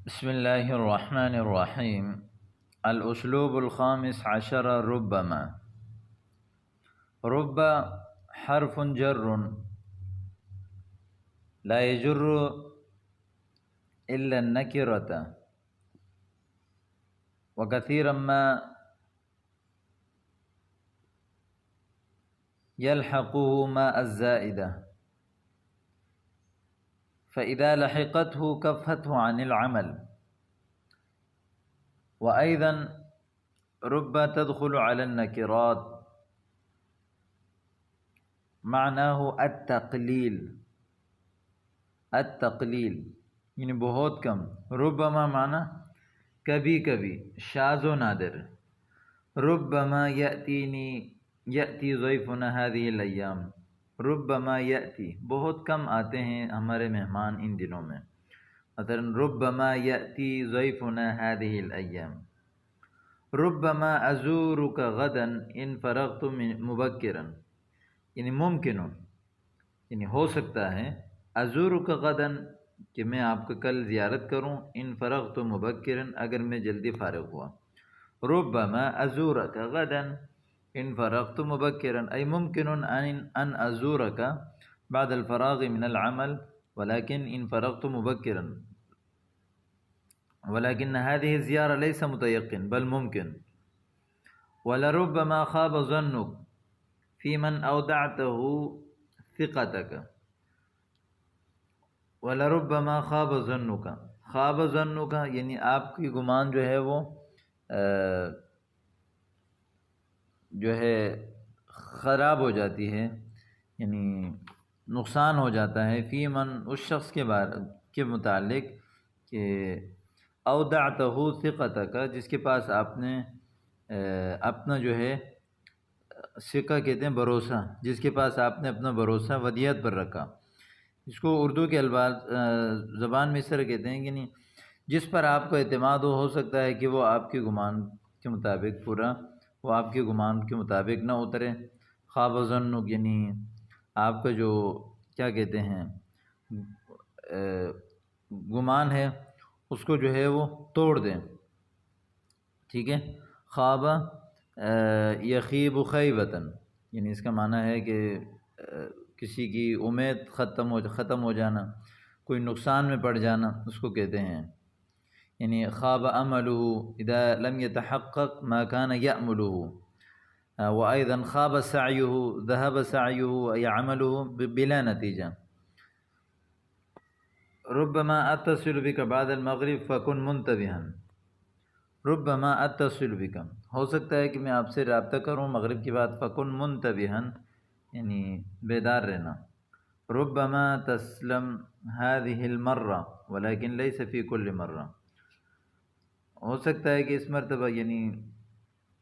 بسم الله الرحمن الرحيم. الأسلوب الخامس عشر ربما. رب حرف جر لا يجر إلا النكرة، وكثيرا ما يلحقه ما الزائدة، فإذا لحقته كفته عن العمل. وأيضا رب تدخل على النكرات، معناه التقلیل. التقلیل یعنی بہت کم. ربما معنی کبھی کبھی، شاذ و نادر. ربما یأتی ضیفنا هذه الایام. ربما یأتی، بہت کم آتے ہیں ہمارے مہمان ان دنوں میں. مثلا ربما یأتی ضیفنا هذه الایام. ربما ازورک غدا ان فرغت مبکرا، یعنی ممکن یعنی ہو سکتا ہے، ازورک غدا کہ میں آپ کو کل زیارت کروں، ان فرغت مبکرا اگر میں جلدی فارغ ہوا. ربما ازورک غدا ان فرغت مبکرا ای ممکن ان ازورک بعد الفراغ من العمل ولكن ان فرغت مبکرا، ولكن هذه الزيارة ليس متيقن بل ممكن. ولربما خاب ظنك في من أودعته ثقتك. ولربما خاب ظنك، خواب ظنك یعنی آپ کی گمان جو ہے وہ جو ہے خراب ہو جاتی ہے، یعنی نقصان ہو جاتا ہے. فی من، اس شخص کے متعلق کہ اودعتہ ثقتک، جس کے پاس آپ نے اپنا جو ہے ثقہ کہتے ہیں بھروسہ، جس کے پاس آپ نے اپنا بھروسہ ودیعت پر رکھا. اس کو اردو کے الفاظ زبان میں اس طرح کہتے ہیں کہ نہیں، جس پر آپ کو اعتماد ہو سکتا ہے کہ وہ آپ کے گمان کے مطابق وہ آپ کے گمان کے مطابق نہ اترے. خواب ظنک یعنی آپ کا جو کیا کہتے ہیں گمان ہے اس کو جو ہے وہ توڑ دیں. ٹھیک ہے. خواب یخیب خیبتاً، یعنی اس کا معنی ہے کہ کسی کی امید ختم ہو جانا، کوئی نقصان میں پڑ جانا، اس کو کہتے ہیں. یعنی خواب عملہ اذا لم يتحقق ما كان يأمله، وأيضا خواب سعیہ ذهب سعیہ یا عمله بلا نتیجہ. ربما اتصل بک بعد المغرب فکن منتبہا. ربما اتصل بک، ہو سکتا ہے کہ میں آپ سے رابطہ کروں مغرب کے بعد. فکن منتبہا یعنی بیدار رہنا. ربما تسلم هذه المرة ولكن ليس في كل مرة، ہو سکتا ہے کہ اس مرتبہ یعنی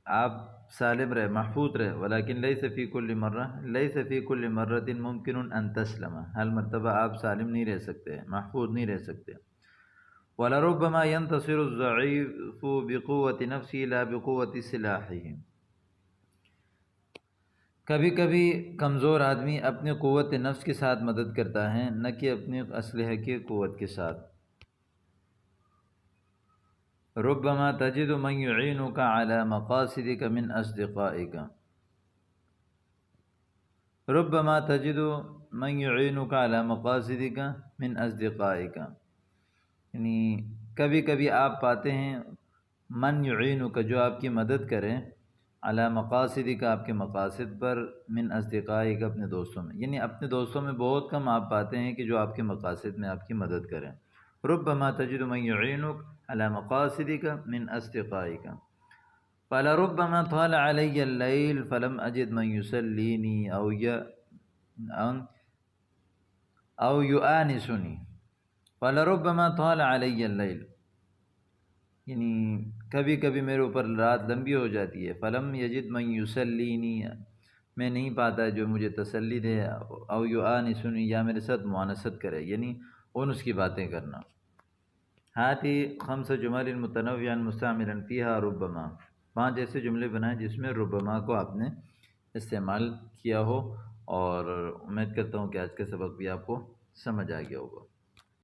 آپ سالم رہے، محفوظ رہے. ولكن ليس في كل مرة، ليس في كل مرة ممكن ان تسلم، ہر مرتبہ آپ سالم نہیں رہ سکتے، محفوظ نہیں رہ سکتے. وَلَرُبَّمَا يَنْتَصِرُ الضَّعِيفُ بِقُوَّةِ نَفْسِهِ لَا بِقُوَّةِ سِلَاحِهِ. کبھی کبھی کمزور آدمی اپنی قوت نفس کے ساتھ مدد کرتا ہے، نہ کہ اپنی اسلحے کی قوت کے ساتھ. ربما تجد من يعينك على مقاصدك من أصدقائك. ربما تجد من يعينك على مقاصدك من أصدقائك، یعنی کبھی کبھی آپ پاتے ہیں من يعينك، جو آپ کی مدد کریں، علی مقاصدک، آپ کے مقاصد پر، من اصدقائک، اپنے دوستوں میں. یعنی اپنے دوستوں میں بہت کم آپ پاتے ہیں کہ جو آپ کے مقاصد میں آپ کی مدد کریں. ربما تجد من يعينك على مقاصدك من اصدقائک. فلربما طال علی اللیل فلم اجد من یسلینی او یؤانسنی. فلربما طال علی اللیل، یعنی کبھی کبھی میرے اوپر رات لمبی ہو جاتی ہے. فلم یجد من یسلینی، میں نہیں پاتا جو مجھے تسلی دے. او یؤانسنی، یا میرے ساتھ معانست کرے، یعنی انس کی باتیں کرنا. ہاتی خمس جمل متنوعا مستعملا فیہا ربما، 5 ایسے جملے بنائیں جس میں ربما کو آپ نے استعمال کیا ہو. اور امید کرتا ہوں کہ آج کا سبق بھی آپ کو سمجھ آ گیا ہوگا.